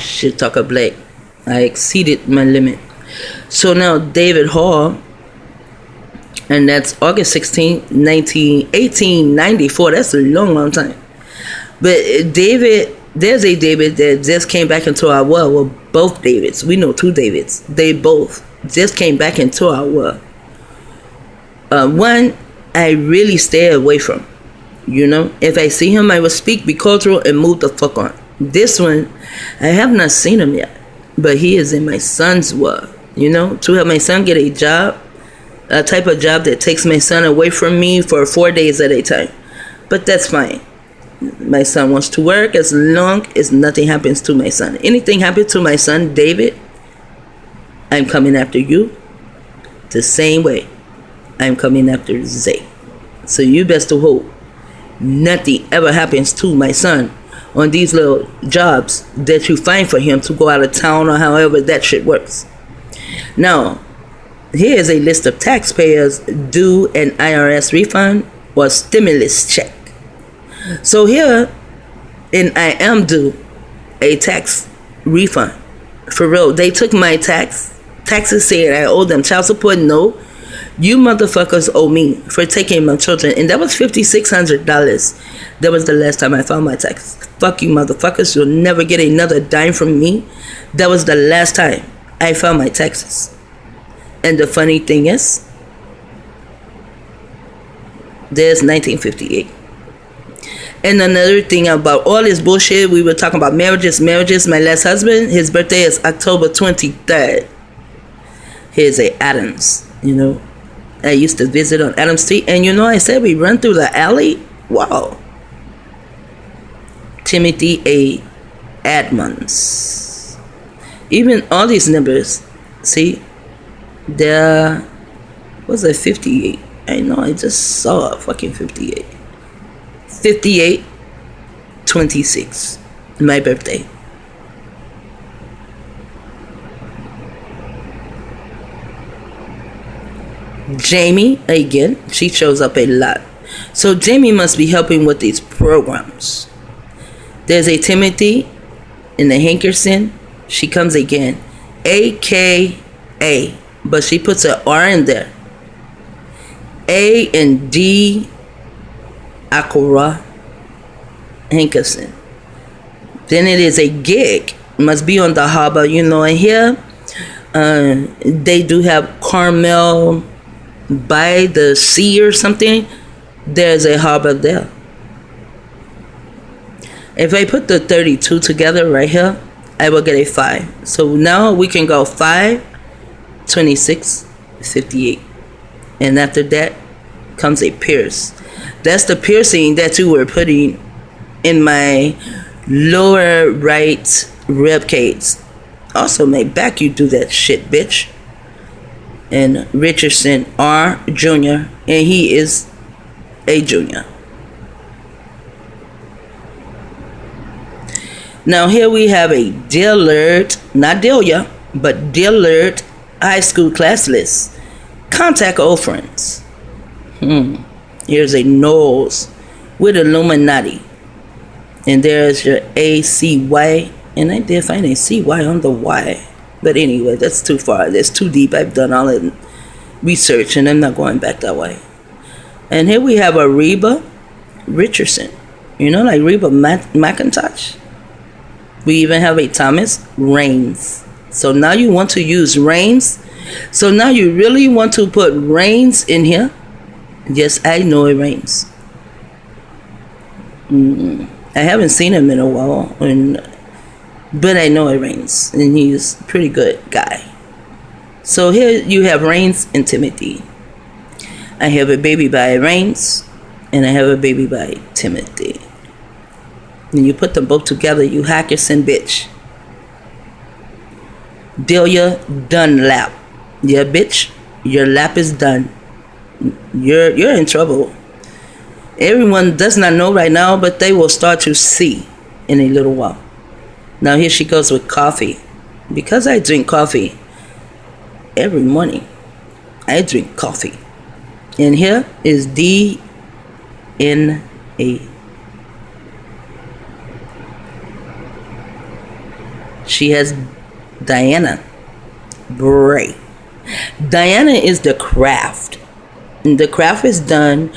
Shit talker Blake. I exceeded my limit. So now David Hall, and that's August 16th, 1894. That's a long time. But David, there's a David that just came back into our world. Well, both Davids. We know two Davids. They both just came back into our world. One, I really stay away from. You know, if I see him, I will speak, be cultural, and move the fuck on. This one, I have not seen him yet, but he is in my son's world. You know, to help my son get a job, a type of job that takes my son away from me for 4 days at a time. But that's fine. My son wants to work as long as nothing happens to my son. Anything happens to my son, David, I'm coming after you the same way I'm coming after Zay. So you best to hope nothing ever happens to my son on these little jobs that you find for him to go out of town or however that shit works. Now, here is a list of taxpayers due an IRS refund or stimulus check. So here, and I am due a tax refund. For real, they took my taxes saying I owe them child support. No, you motherfuckers owe me for taking my children. And that was $5,600. That was the last time I filed my tax. Fuck you motherfuckers, you'll never get another dime from me. That was the last time I filed my taxes. And the funny thing is, there's 1958. And another thing about all this bullshit, we were talking about marriages. My last husband, his birthday is October 23rd. Here's a Adams, you know. I used to visit on Adams Street. And you know, I said we run through the alley. Wow. Timothy A. Edmonds. Even all these numbers, see, there was a 58. I know, I just saw a fucking 58. 58, 26, my birthday. Jamie, again, she shows up a lot. So Jamie must be helping with these programs. There's a Timothy in the Hankerson. She comes again. AKA, but she puts an R in there. A and D Akura Hankerson. Then it is a gig. Must be on the harbor, you know. And here, they do have Carmel by the sea or something. There's a harbor there. If I put the 32 together right here, I will get a 5. So now we can go 5, 26, 58. And after that comes a pierce. That's the piercing that you were putting in my lower right rib cage. Also, my back, you do that shit, bitch. And Richardson R. Jr., and he is a junior. Now here we have a Dillard, not Delia, but Dillard high school class list. Contact old friends. Here's a Knowles with Illuminati. And there's your ACY. And I did find a CY on the Y. But anyway, that's too far. That's too deep. I've done all the research and I'm not going back that way. And here we have a Reba Richardson. You know, like Reba McIntosh. We even have a Thomas Raines. So now you want to use Raines. So now you really want to put Raines in here. Yes, I know it rains. I haven't seen him in a while, but I know it rains, and he's a pretty good guy. So here you have Raines and Timothy. I have a baby by Raines, and I have a baby by Timothy. And you put them both together, you Hackerson bitch. Delia Dunlap. Yeah, bitch, your lap is done. You're in trouble. Everyone does not know right now, but they will start to see in a little while. Now here she goes with coffee. Because I drink coffee every morning, I drink coffee. And here is DNA. She has Diana Bray. Diana is the craft. The craft is done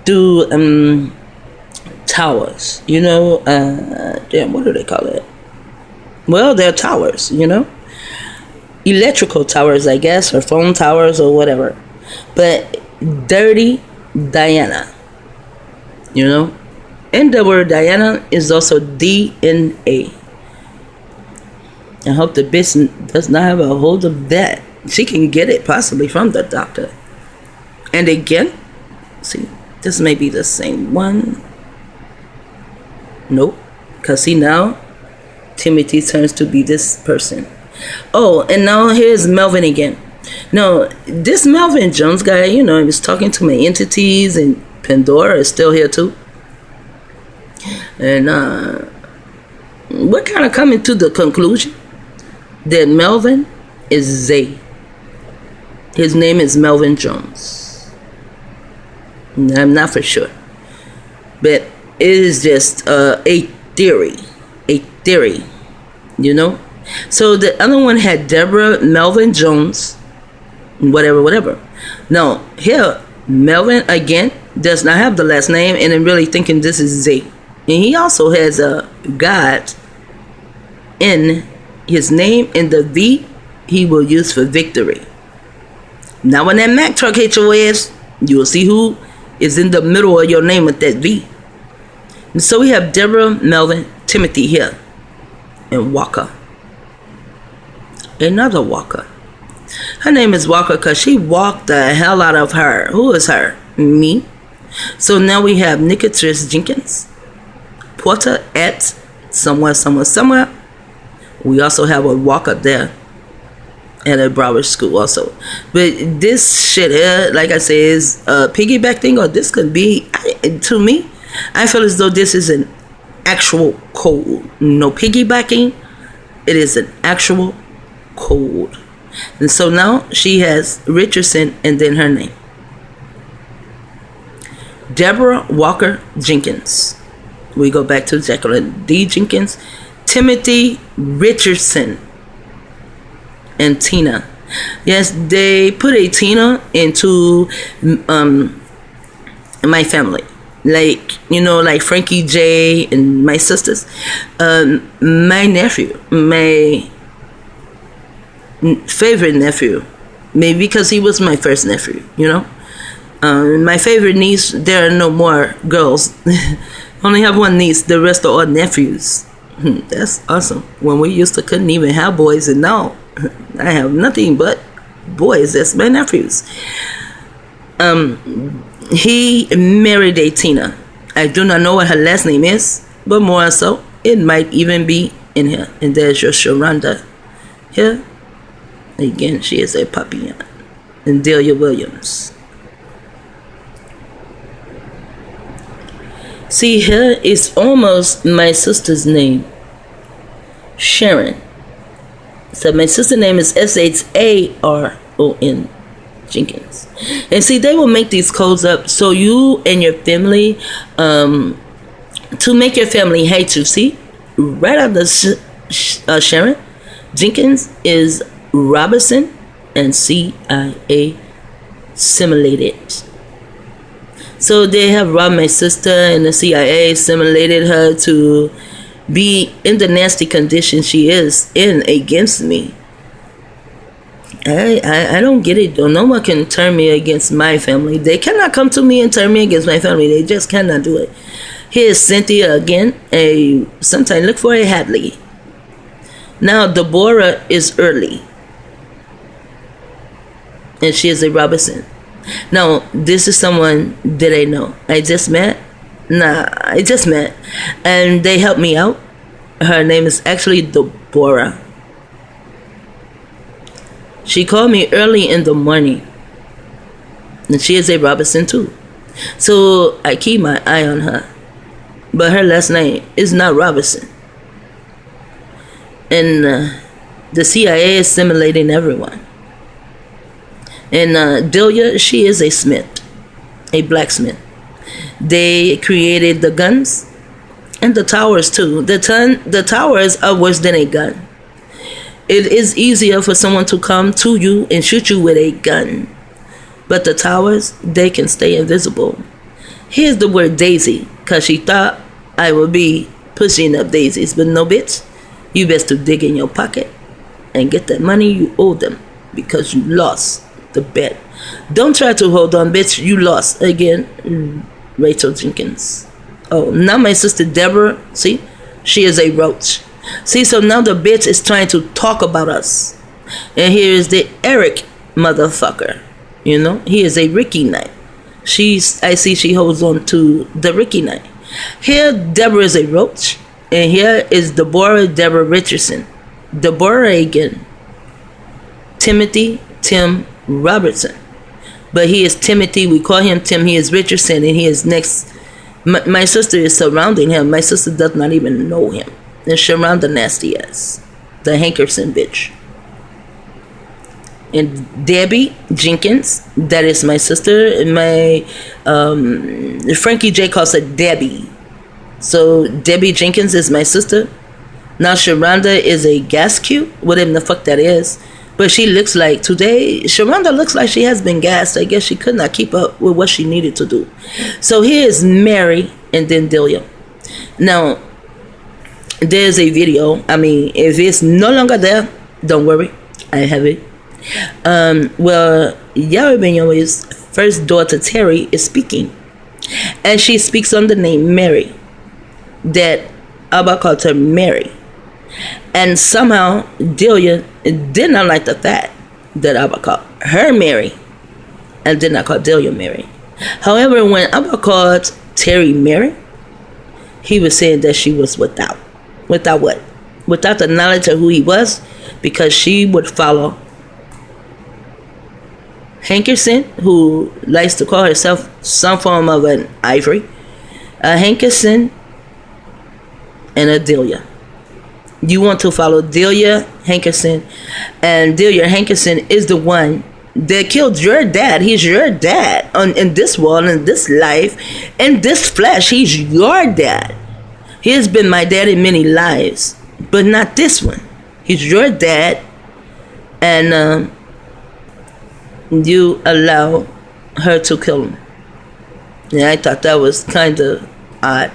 through towers. You know, damn, what do they call it? Well, they're towers, you know? Electrical towers, I guess, or phone towers or whatever. But Dirty Diana, you know? And the word Diana is also DNA. I hope the bitch does not have a hold of that. She can get it possibly from the doctor. And again, see, this may be the same one. Nope. Because see now, Timothy turns to be this person. Oh, and now here's Melvin again. No, this Melvin Jones guy, you know, he was talking to my entities, and Pandora is still here too. And we're kind of coming to the conclusion that Melvin is Zay. His name is Melvin Jones. I'm not for sure, but it is just a theory, you know. So the other one had Deborah Melvin Jones, whatever. No, here Melvin again does not have the last name, and I'm really thinking this is Zay. And he also has a God in his name, and the V he will use for victory. Now when that Mack truck hits your ass, you will see who is in the middle of your name with that V. And so we have Deborah Melvin Timothy here, and Walker. Another Walker. Her name is Walker because she walked the hell out of her. Who is her? Me. So now we have Nicatrice Jenkins, Porter at somewhere. We also have a Walker there at a Broward school also. But this shit here, like I say, is a piggyback thing, or this could be, to me, I feel as though this is an actual code. No piggybacking. It is an actual code. And so now she has Richardson and then her name. Deborah Walker Jenkins. We go back to Jacqueline D. Jenkins. Timothy Richardson. And Tina. Yes, they put a Tina into my family. Like, you know, like Frankie J and my sisters. My nephew, my favorite nephew, maybe because he was my first nephew, you know. My favorite niece, there are no more girls. Only have one niece, the rest are all nephews. That's awesome. When we used to couldn't even have boys, and now I have nothing but boys. That's my nephews. He married a Tina. I do not know what her last name is, but more so, it might even be in here. And there's your Sharonda here. Again, she is a puppy. And Delia Williams. See, here is almost my sister's name, Sharon. So my sister's name is Sharon Jenkins. And see, they will make these codes up so you and your family, to make your family hate you. See, right after Sharon Jenkins is Robinson and CIA simulated. So they have robbed my sister, and the CIA simulated her to be in the nasty condition she is in against me. I don't get it though. No one can turn me against my family. They cannot come to me and turn me against my family. They just cannot do it. Here's Cynthia again. Sometime look for a Hadley. Now Deborah is early, and she is a Robinson. Now this is someone that I know. I just met, and they helped me out. Her name is actually Deborah. She called me early in the morning, and she is a Robinson too. So I keep my eye on her, but her last name is not Robinson. And the CIA is simulating everyone. And Delia, she is a smith, a blacksmith. They created the guns and the towers too. The towers are worse than a gun. It is easier for someone to come to you and shoot you with a gun. But the towers, they can stay invisible. Here's the word daisy, because she thought I would be pushing up daisies. But no, bitch. You best to dig in your pocket and get that money you owe them, because you lost the bet. Don't try to hold on, bitch. You lost. Again, Rachel Jenkins. Oh, now my sister Deborah, see? She is a roach. See, so now the bitch is trying to talk about us. And here is the Eric motherfucker. You know, he is a Ricky Knight. I see she holds on to the Ricky Knight. Here, Deborah is a roach. And here is Deborah Richardson. Deborah again. Timothy Tim Robertson. But he is Timothy. We call him Tim. He is Richardson. And he is next. My sister is surrounding him. My sister does not even know him. And surround the nasty ass. The Hankerson bitch. And Debbie Jenkins, that is my sister. And my Frankie J calls her Debbie. So Debbie Jenkins is my sister. Now Sharonda is a gas cube, whatever the fuck that is. But she looks like today, Sharonda looks like she has been gassed. I guess she could not keep up with what she needed to do. So here is Mary and then Delia. Now, there's a video. I mean, if it's no longer there, don't worry. I have it. Well, Yarabenyo's first daughter, Terry, is speaking. And she speaks on the name Mary. That Abba called her Mary. And somehow Delia did not like the fact that Abba called her Mary and did not call Delia Mary. However, when Abba called Terry Mary, he was saying that she was without what? Without the knowledge of who he was, because she would follow Hankerson, who likes to call herself some form of an ivory, a Hankerson, and a Delia. You want to follow Delia Hankerson, and Delia Hankerson is the one that killed your dad. He's your dad in this world, in this life, in this flesh. He's your dad. He has been my dad in many lives, but not this one. He's your dad, and you allow her to kill him. And I thought that was kind of odd.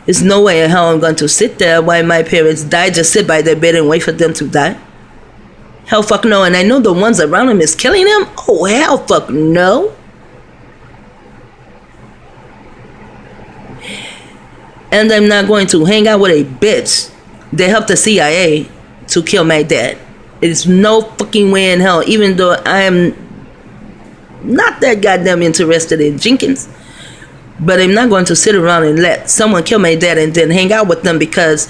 There's no way in hell I'm going to sit there while my parents die, just sit by their bed and wait for them to die. Hell fuck no. And I know the ones around him is killing him. Oh, hell fuck no. And I'm not going to hang out with a bitch that helped the CIA to kill my dad. There's no fucking way in hell, even though I am not that goddamn interested in Jenkins. But I'm not going to sit around and let someone kill my dad and then hang out with them because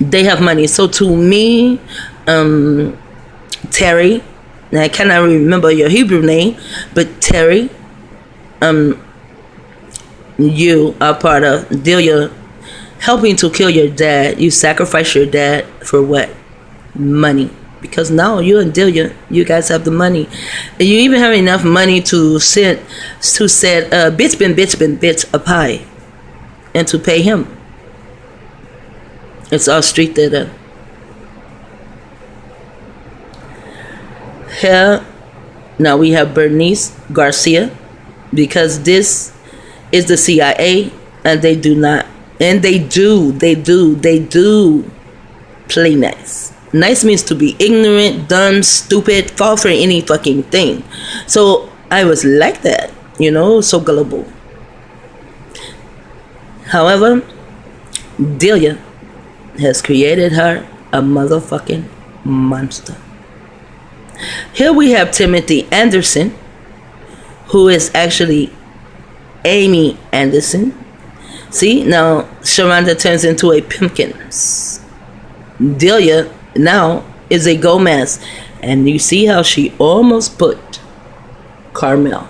they have money. So to me, Terry, and I cannot remember your Hebrew name, but Terry, you are part of Delia helping to kill your dad. You sacrifice your dad for what? Money. Because now you and Delia, you guys have the money. And you even have enough money to set bitch a pie. And to pay him. It's all street data. Here, now we have Bernice Garcia. Because this is the CIA. And they do not. And they do play nice. Nice means to be ignorant, dumb, stupid, fall for any fucking thing. So I was like that, you know, so gullible. However, Delia has created her a motherfucking monster. Here we have Timothy Anderson, who is actually Amy Anderson. See, now Sharonda turns into a Pimpkins. Delia now is a Gomez, and you see how she almost put Camarina.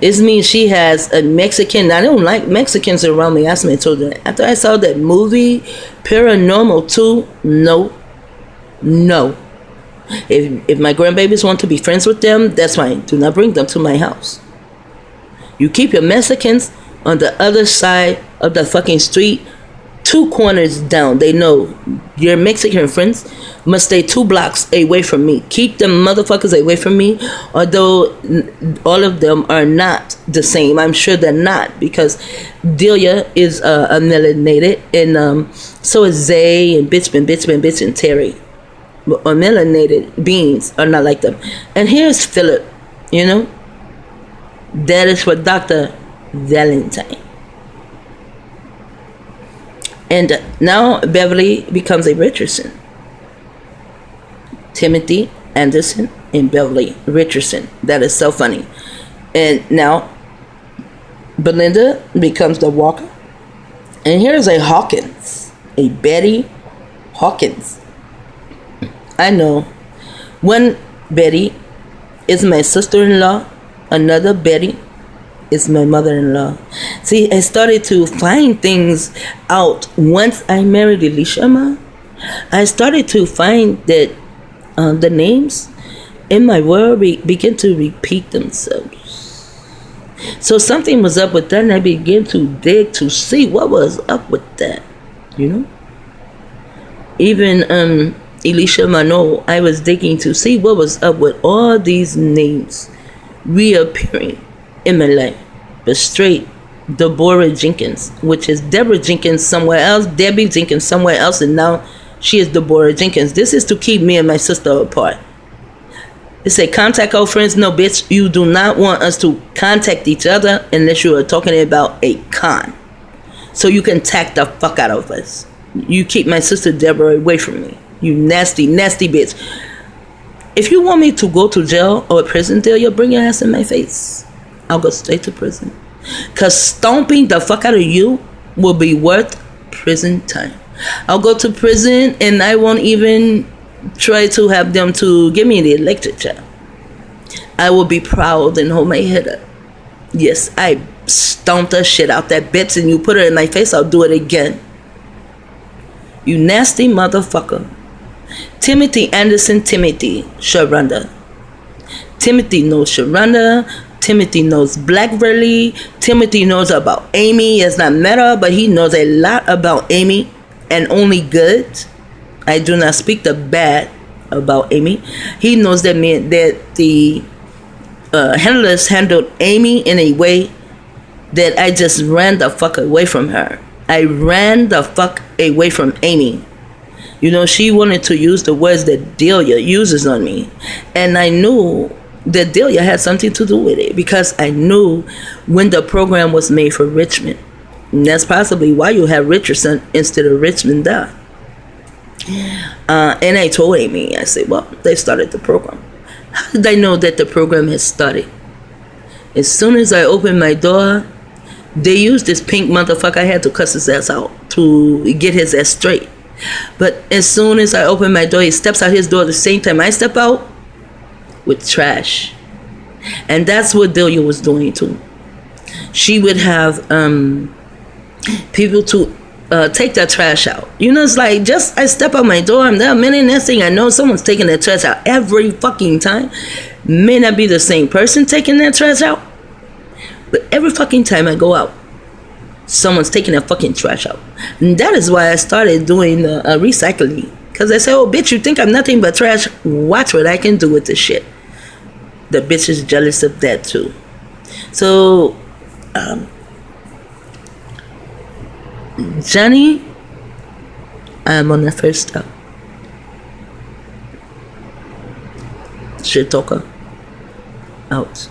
This means she has a Mexican. I don't like Mexicans around me. Ask my children. After I saw that movie Paranormal 2, no. If my grandbabies want to be friends with them, that's fine. Do not bring them to my house. You keep your Mexicans on the other side of the fucking street 2 corners down. They know your Mexican friends must stay 2 blocks away from me. Keep them motherfuckers away from me. Although all of them are not the same. I'm sure they're not, because Delia is a melanated, and so is Zay and Bitch and Terry. But melanated beings are not like them. And here's Philip, you know. That is for Dr. Valentine. And now Beverly becomes a Richardson. Timothy Anderson and Beverly Richardson. That is so funny. And now Belinda becomes the Walker. And here's a Hawkins. A Betty Hawkins. I know. One Betty is my sister-in-law. Another Betty is my mother-in-law. See, I started to find things out once I married Elishama. I started to find that the names in my world begin to repeat themselves. So something was up with that, and I began to dig to see what was up with that, you know. Even Elishama, no, I was digging to see what was up with all these names reappearing in my life. But straight Deborah Jenkins, which is Deborah Jenkins somewhere else, Debbie Jenkins somewhere else, and now she is Deborah Jenkins. This is to keep me and my sister apart. They say contact our friends. No, bitch, you do not want us to contact each other unless you are talking about a con. So you can tack the fuck out of us. You keep my sister Deborah away from me. You nasty, nasty bitch. If you want me to go to jail or prison, you'll bring your ass in my face. I'll go straight to prison. Because stomping the fuck out of you will be worth prison time. I'll go to prison and I won't even try to have them to give me the electric chair. I will be proud and hold my head up. Yes, I stomped the shit out that bitch and you put her in my face, I'll do it again. You nasty motherfucker. Timothy Anderson, Timothy Sharonda. Timothy knows Sharonda. Timothy knows Blackberry. Timothy knows about Amy. He has not met her, but he knows a lot about Amy, and only good. I do not speak the bad about Amy. He knows that the handlers handled Amy in a way that I just ran the fuck away from her. I ran the fuck away from Amy. You know, she wanted to use the words that Delia uses on me. And I knew that Delia had something to do with it, because I knew when the program was made for Richmond. And that's possibly why you have Richardson instead of Richmond there. And I told Amy, I said, well, they started the program. How did I know that the program had started? As soon as I opened my door, they used this pink motherfucker. I had to cuss his ass out to get his ass straight. But as soon as I open my door, he steps out his door the same time I step out with trash. And that's what Delia was doing too. She would have people to take that trash out. You know, it's like, just I step out my door, I'm there a minute, next thing I know, someone's taking that trash out every fucking time. May not be the same person taking that trash out, but every fucking time I go out, someone's taking that fucking trash out. And that is why I started doing recycling. Because I say, oh, bitch, you think I'm nothing but trash? Watch what I can do with this shit. The bitch is jealous of that too. So, Johnny, I'm on the first step. Shit talker. Out.